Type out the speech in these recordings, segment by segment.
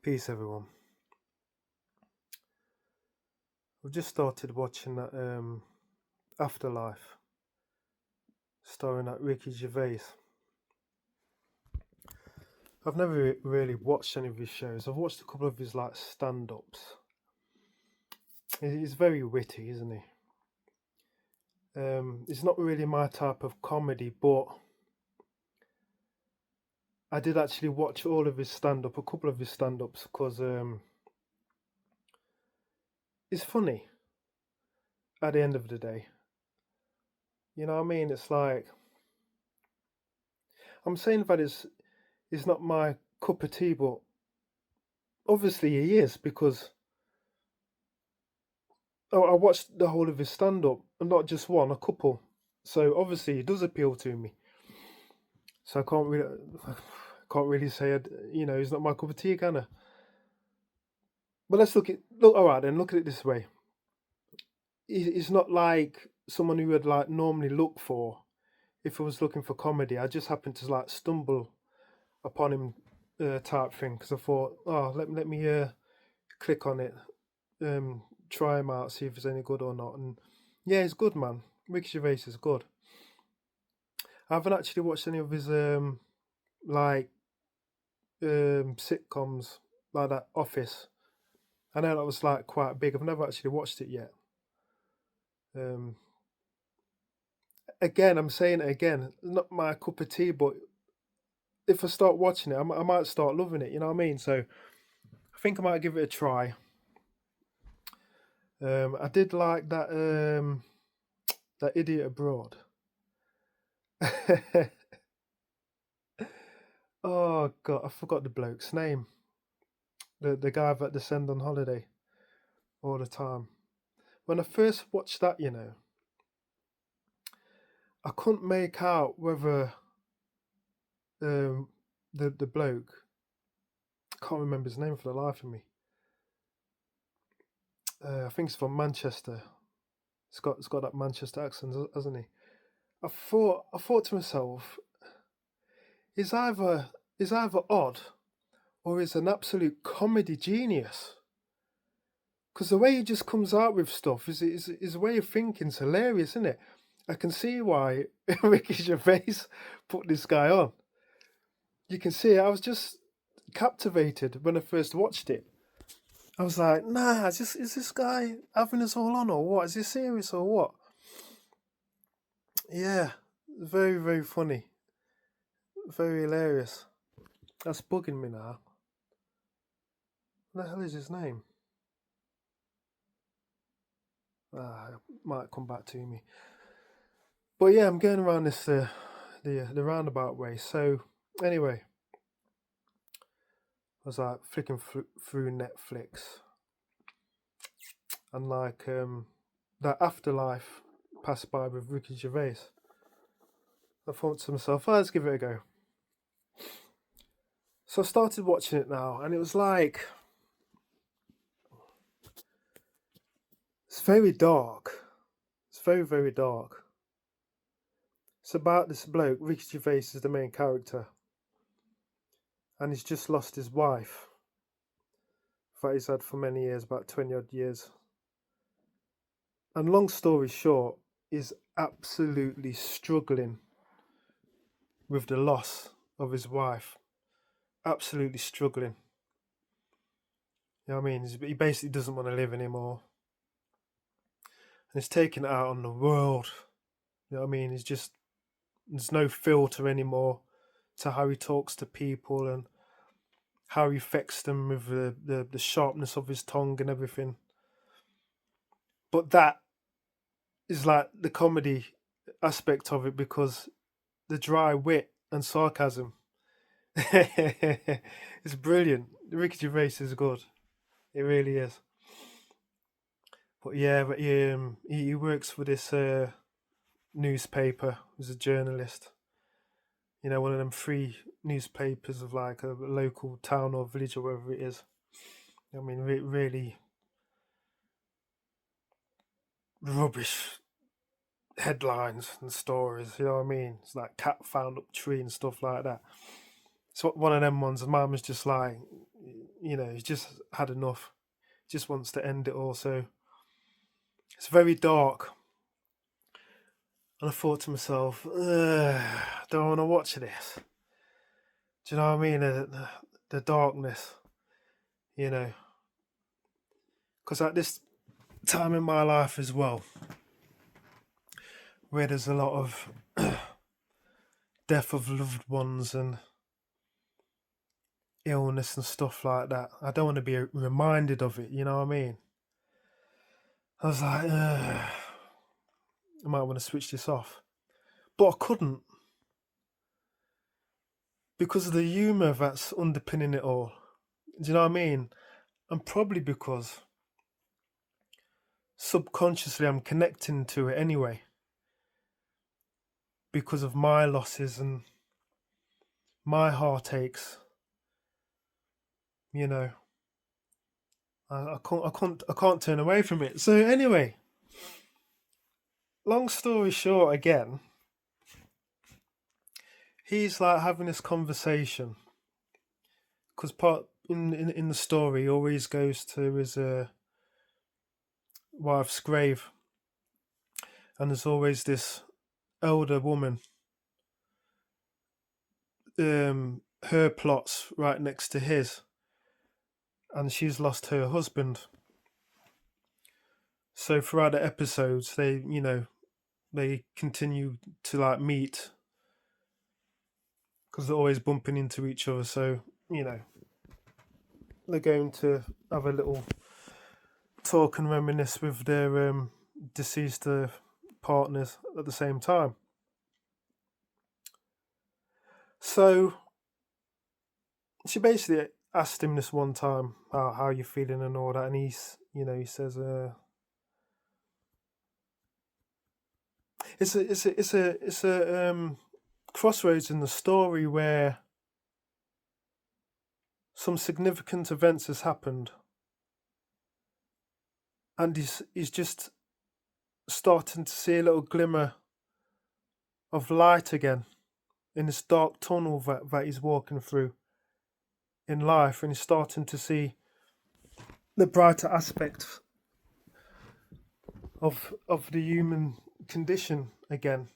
Peace, everyone. I've just started watching that Afterlife, starring that Ricky Gervais. I've never really watched any of his shows. I've watched a couple of his like stand-ups. He's very witty, isn't he? It's not really my type of comedy, but I did actually watch all of his stand-up, a couple of his stand-ups, because it's funny at the end of the day. You know what I mean? It's like, I'm saying that it's not my cup of tea, but obviously he is, because I watched the whole of his stand-up, and not just one, a couple. So obviously it does appeal to me. So I can't really say he's not my cup of tea, can I? But let's look. All right then. Look at it this way. It's not like someone who would like normally look for. If I was looking for comedy, I just happened to like stumble upon him, type thing, because I thought, oh, let me click on it, try him out, see if it's any good or not. And yeah, he's good, man. Ricky Gervais is good. I haven't actually watched any of his like sitcoms like that Office. I know that was like quite big. I've never actually watched it yet. Again, I'm saying it again, not my cup of tea, but if I start watching it, I might start loving it. You know what I mean? So I think I might give it a try. I did like that Idiot Abroad. Oh God, I forgot the bloke's name. The guy that they send on holiday all the time. When I first watched that, I couldn't make out whether the bloke, I can't remember his name for the life of me. I think he's from Manchester. It's got that Manchester accent, hasn't he? I thought to myself, he's either odd or he's an absolute comedy genius. Because the way he just comes out with stuff, his way of thinking's hilarious, isn't it? I can see why Ricky Gervais put this guy on. You can see I was just captivated when I first watched it. I was like, nah, is this guy having us all on or what? Is he serious or what? Yeah, very, very funny. Very hilarious. That's bugging me now. What the hell is his name? It might come back to me. But yeah, I'm going around this the roundabout way. So anyway, I was like flicking through Netflix, and like that Afterlife passed by with Ricky Gervais. I thought to myself, oh, let's give it a go. So I started watching it now, and it was like, it's very dark. It's very, very dark. It's about this bloke, Ricky Gervais is the main character, and he's just lost his wife that he's had for many years, about 20 odd years. And long story short, is absolutely struggling with the loss of his wife. Absolutely struggling. You know what I mean? He basically doesn't want to live anymore. And he's taking it out on the world. You know what I mean? There's no filter anymore to how he talks to people and how he affects them with the sharpness of his tongue and everything. But that is like the comedy aspect of it, because the dry wit and sarcasm, it's brilliant. Ricky Gervais is good. It really is. But yeah, he works for this newspaper as a journalist. You know, one of them free newspapers of like a local town or village or wherever it is. I mean, really rubbish headlines and stories. You know what I mean? It's like cat found up tree and stuff like that. So one of them ones, mum was just like, he's just had enough. Just wants to end it all. So it's very dark. And I thought to myself, I don't want to watch this. Do you know what I mean? The darkness, Because at this time in my life as well, where there's a lot of death of loved ones and illness and stuff like that, I don't want to be reminded of it, you know what I mean? I was like, I might want to switch this off. But I couldn't, because of the humour that's underpinning it all. Do you know what I mean? And probably because subconsciously I'm connecting to it anyway, because of my losses and my heartaches. I can't turn away from it. So anyway, long story short, again, he's like having this conversation, because part in the story he always goes to his wife's grave, and there's always this elder woman, her plot's right next to his, and she's lost her husband. So throughout the episodes, they continue to like meet, because they're always bumping into each other. So they're going to have a little talk and reminisce with their deceased partners at the same time. So she basically asked him this one time, how you feeling and all that, and he says, it's a crossroads in the story where some significant events has happened, and he's just starting to see a little glimmer of light again in this dark tunnel that he's walking through in life, and he's starting to see the brighter aspects of the human condition again,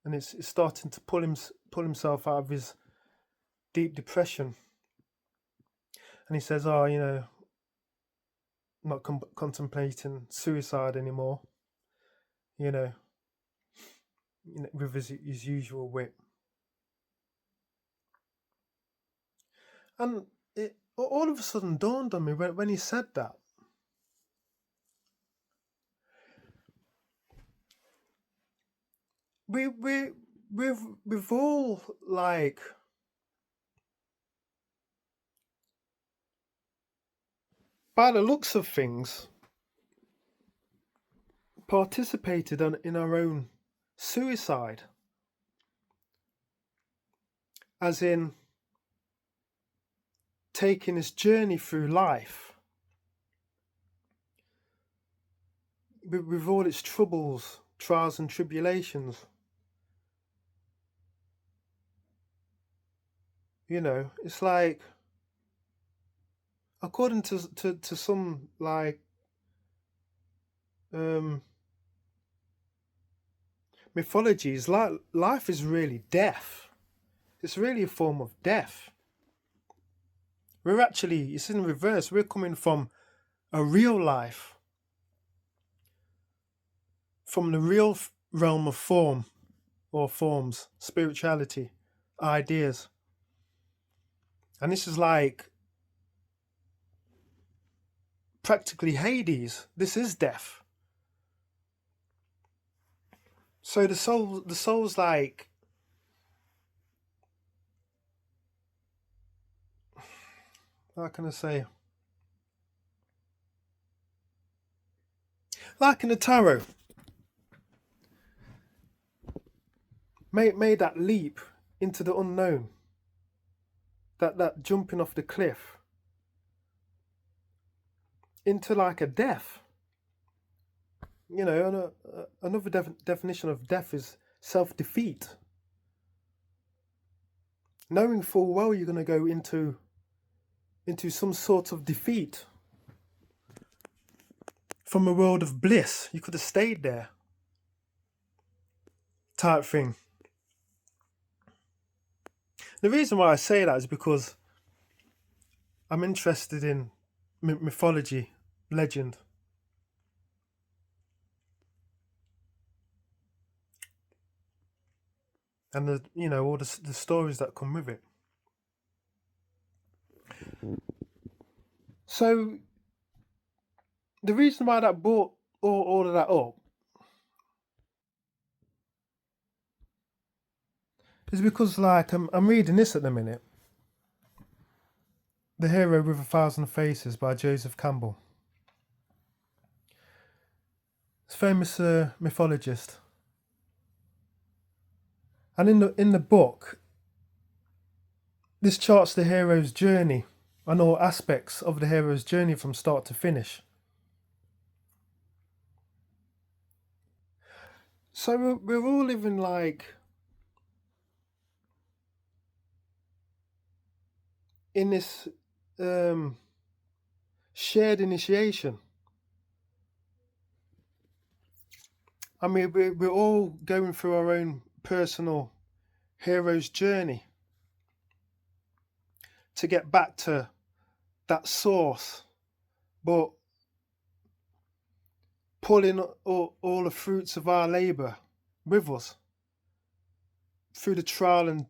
and it's starting to pull himself out of his deep depression. And he says, not contemplating suicide anymore, with his usual wit. And it all of a sudden dawned on me when he said that. We've all, like, by the looks of things, participated in our own suicide, as in taking this journey through life with all its troubles, trials and tribulations. It's like, according to some, like, mythologies, like, life is really death. It's really a form of death. It's in reverse. We're coming from a real life, from the real realm of form or forms, spirituality, ideas. And this is like practically Hades. This is death. So the soul's like, how can I say? Like in the tarot, made that leap into the unknown, that jumping off the cliff into like a death. Another definition of death is self-defeat. Knowing full well you're going to go into into some sort of defeat from a world of bliss. You could have stayed there, type thing. The reason why I say that is because I'm interested in mythology, legend, and all the stories that come with it. So the reason why that brought all of that up is because, like, I'm reading this at the minute, The Hero with a Thousand Faces by Joseph Campbell. It's a famous mythologist. And in the book, this charts the hero's journey and all aspects of the hero's journey from start to finish. So we're all living like in this shared initiation. I mean, we're all going through our own personal hero's journey to get back to that source, but pulling all the fruits of our labour with us through the trial and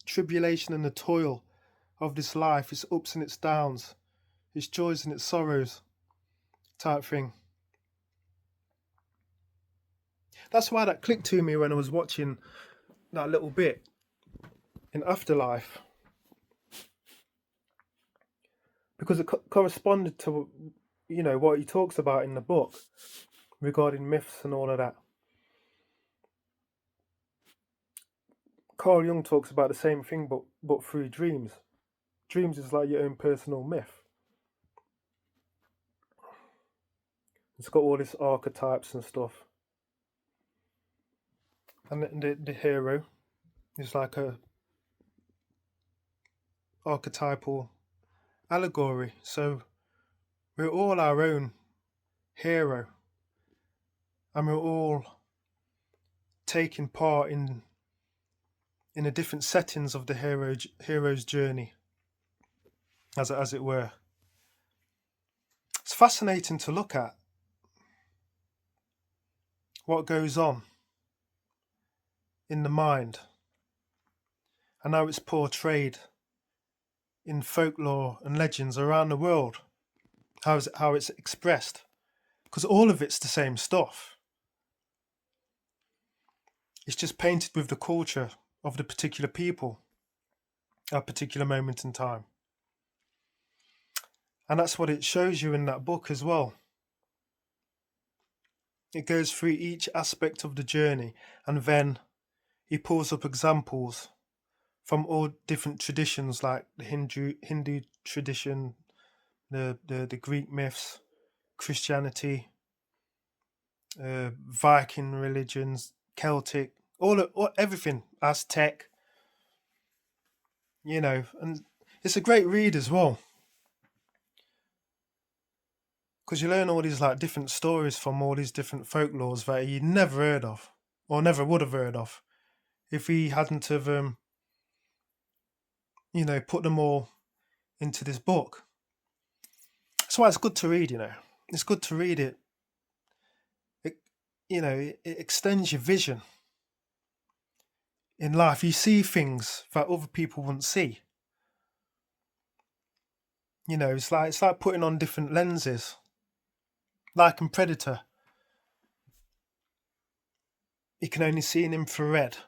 tribulation and the toil of this life, its ups and its downs, its joys and its sorrows, type thing. That's why that clicked to me when I was watching that little bit in Afterlife, because it corresponded to what he talks about in the book regarding myths and all of that. Carl Jung talks about the same thing, but through dreams. Dreams is like your own personal myth. It's got all these archetypes and stuff, and the hero is like a archetypal allegory. So we're all our own hero, and we're all taking part in the different settings of the hero's journey, as it were. It's fascinating to look at what goes on in the mind and how it's portrayed in folklore and legends around the world, how it's expressed, because all of it's the same stuff. It's just painted with the culture of the particular people at a particular moment in time. And that's what it shows you in that book as well. It goes through each aspect of the journey, and then he pulls up examples from all different traditions, like the Hindu tradition, the Greek myths, Christianity, Viking religions, Celtic, everything, Aztec, and it's a great read as well, because you learn all these like different stories from all these different folklores that you never heard of, or never would have heard of, if he hadn't have put them all into this book. That's why it's good to read. It's good to read it. It extends your vision in life. You see things that other people wouldn't see. It's like putting on different lenses. Like in Predator, you can only see in infrared,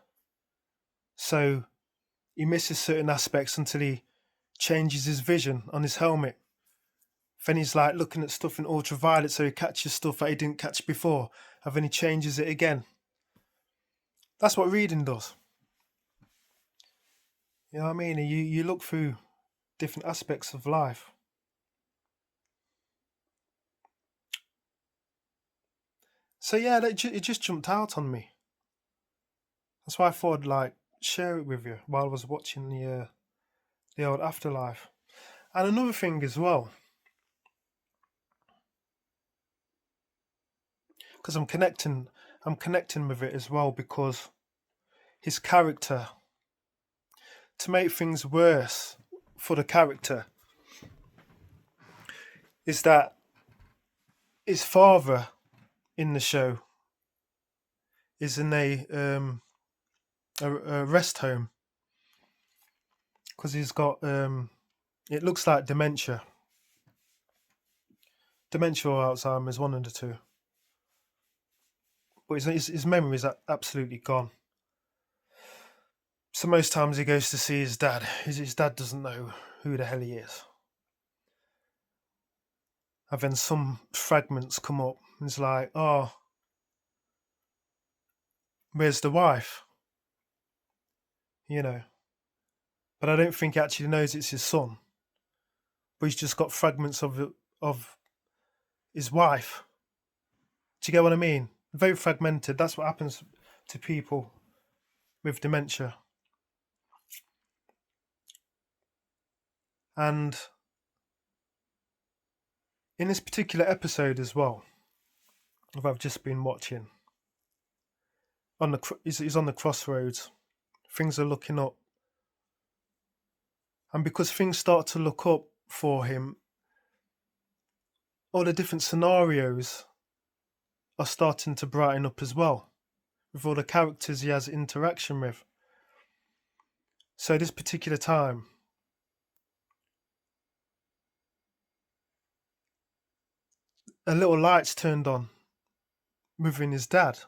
so he misses certain aspects until he changes his vision on his helmet. Then he's like looking at stuff in ultraviolet, so he catches stuff that he didn't catch before, and then he changes it again. That's what reading does. You know what I mean? You look through different aspects of life. So yeah, it just jumped out on me. That's why I thought I'd share it with you while I was watching the old Afterlife. And another thing as well, because I'm connecting with it as well, because his character, to make things worse for the character, is that his father in the show is in a rest home because he's got it looks like dementia or Alzheimer's, one of the two, but his memory is absolutely gone. So most times he goes to see his dad. His dad doesn't know who the hell he is. And then some fragments come up and it's like, oh, where's the wife? You know. But I don't think he actually knows it's his son. But he's just got fragments of his wife. Do you get what I mean? Very fragmented. That's what happens to people with dementia. And in this particular episode as well, that I've just been watching, he's on the crossroads. Things are looking up. And because things start to look up for him, all the different scenarios are starting to brighten up as well, with all the characters he has interaction with. So this particular time, a little light's turned on within his dad,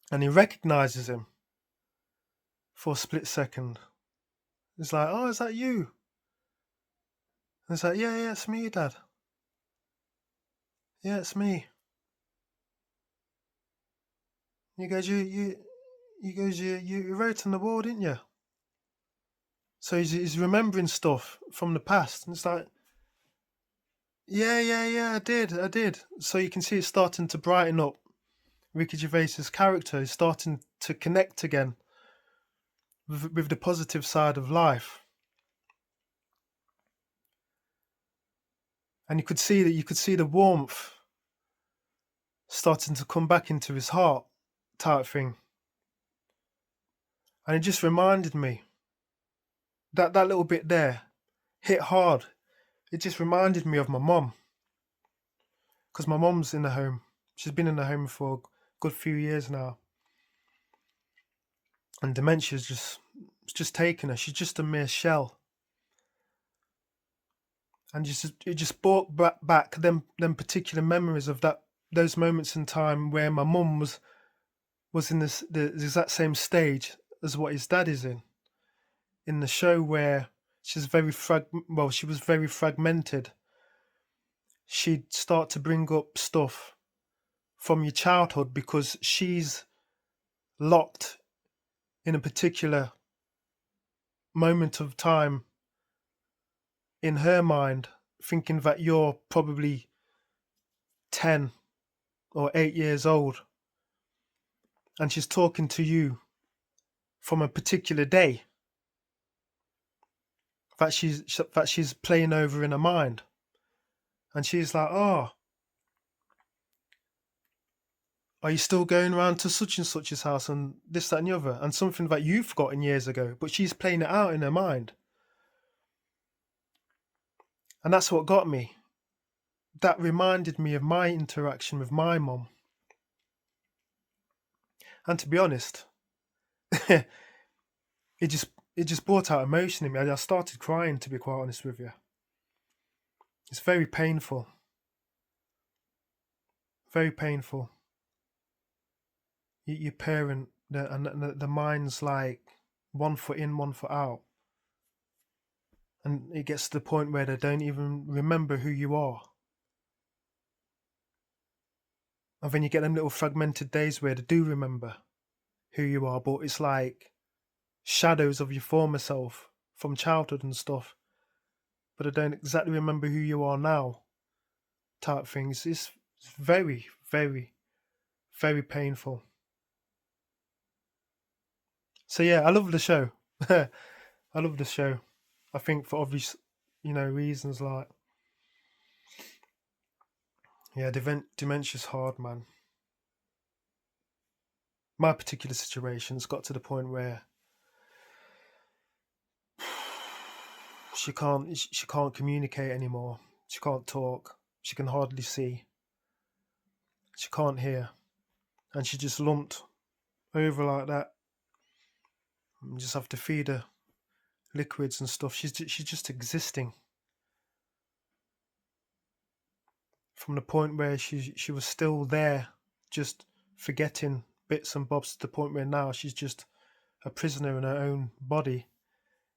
and he recognizes him for a split second. He's like, oh, is that you? And he's like, yeah, it's me, Dad. Yeah, it's me. He goes, you wrote on the wall, didn't you? So he's remembering stuff from the past, and it's like, yeah, I did. So you can see it's starting to brighten up. Ricky Gervais's character is starting to connect again with the positive side of life, and you could see the warmth starting to come back into his heart, type thing. And it just reminded me that little bit there hit hard. It just reminded me of my mom, because my mom's in the home. She's been in the home for a good few years now, and dementia's just taken her. She's just a mere shell, and it just brought back them particular memories of those moments in time where my mum was in the exact same stage as what his dad is in the show, where she was very fragmented. She'd start to bring up stuff from your childhood because she's locked in a particular moment of time in her mind, thinking that you're probably 10 or 8 years old, and she's talking to you from a particular day that she's playing over in her mind, and she's like, oh, are you still going around to such and such's house and this, that and the other, and something that you've forgotten years ago, but she's playing it out in her mind. And that's what got me. That reminded me of my interaction with my mum. And to be honest, it just brought out emotion in me. I started crying, to be quite honest with you. It's very painful. Very painful. Your parent, and the mind's like 1 foot in, 1 foot out. And it gets to the point where they don't even remember who you are. And then you get them little fragmented days where they do remember who you are, but it's like shadows of your former self from childhood and stuff. But I don't exactly remember who you are now, type things. It's very, very, very painful. So yeah, I love the show. I love the show. I think for reasons like, yeah, dementia's hard, man. My particular situation's got to the point where she can't communicate anymore. She can't talk. She can hardly see. She can't hear, and she just lumped over like that. You just have to feed her liquids and stuff. She's just existing. From the point where she was still there, just forgetting bits and bobs, to the point where now she's just a prisoner in her own body.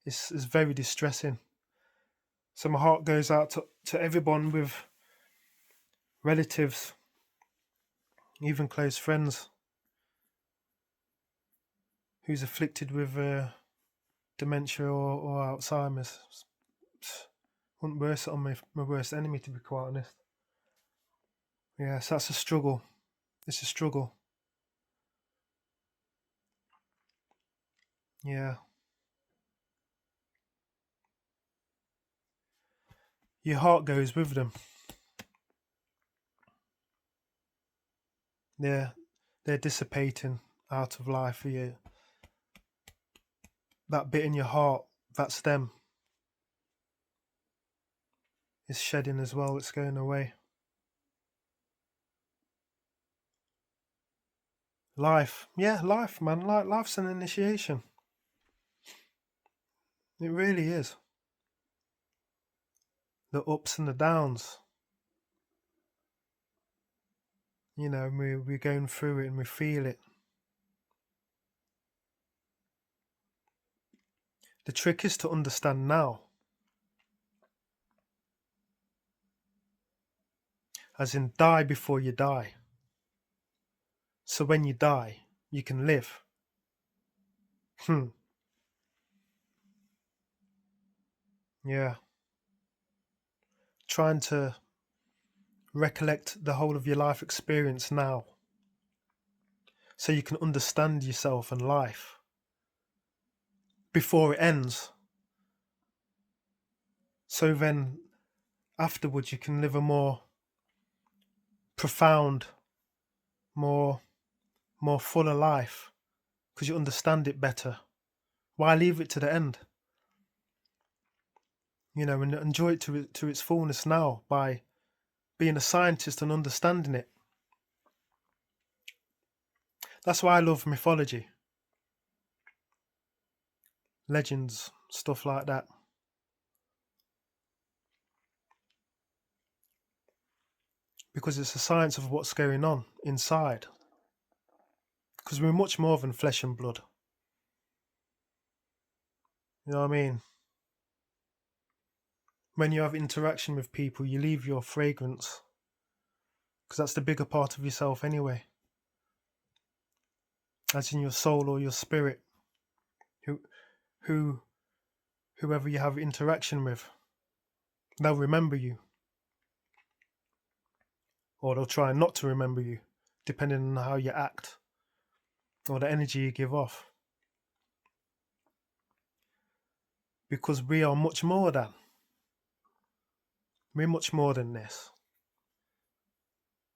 It's very distressing. So my heart goes out to everyone with relatives, even close friends, who's afflicted with dementia or Alzheimer's. Wouldn't wish it on my worst enemy, to be quite honest. Yeah, so that's a struggle. It's a struggle. Yeah. Your heart goes with them. They're dissipating out of life for you. That bit in your heart, that's them. It's shedding as well, it's going away. Life, man. Life's an initiation. It really is. The ups and the downs. We're going through it and we feel it. The trick is to understand now. As in, die before you die. So when you die, you can live. Yeah. Trying to recollect the whole of your life experience now, so you can understand yourself and life before it ends. So then afterwards you can live a more profound, more fuller life, because you understand it better. Why leave it to the end? And enjoy it to its fullness now by being a scientist and understanding it. That's why I love mythology, legends, stuff like that. Because it's a science of what's going on inside. Because we're much more than flesh and blood. You know what I mean? When you have interaction with people, you leave your fragrance, because that's the bigger part of yourself anyway. As in your soul or your spirit, whoever you have interaction with, they'll remember you, or they'll try not to remember you, depending on how you act or the energy you give off. Because we are much more than. We're much more than this.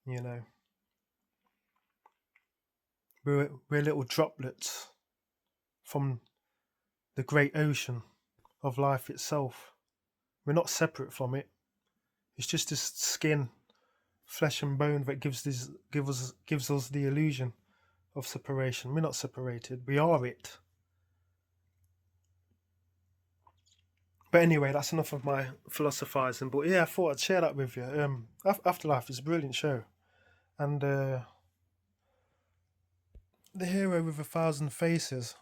We're little droplets from the great ocean of life itself. We're not separate from it. It's just this skin, flesh and bone that gives us the illusion of separation. We're not separated. We are it. But anyway, that's enough of my philosophizing. But yeah, I thought I'd share that with you. Afterlife is a brilliant show, and The Hero with 1,000 Faces.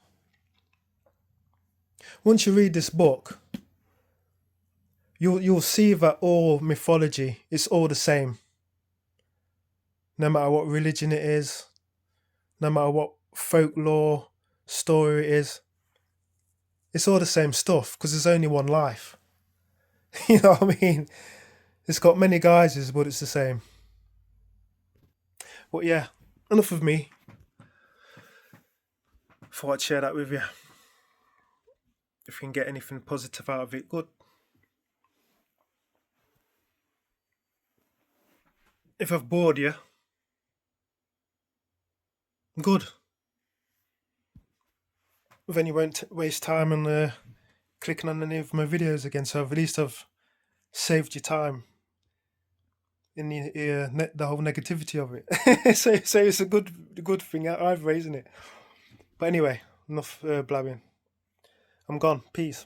Once you read this book, you'll see that all mythology is all the same. No matter what religion it is, no matter what folklore story it is, it's all the same stuff, because there's only one life. You know what I mean? It's got many guises, but it's the same. But yeah, enough of me. Thought I'd share that with you. If you can get anything positive out of it, good. if I've bored you, good. Then you won't waste time on clicking on any of my videos again. So at least I've saved you time in the whole negativity of it. so it's a good thing I've raised, isn't it? But anyway, enough blabbing. I'm gone. Peace.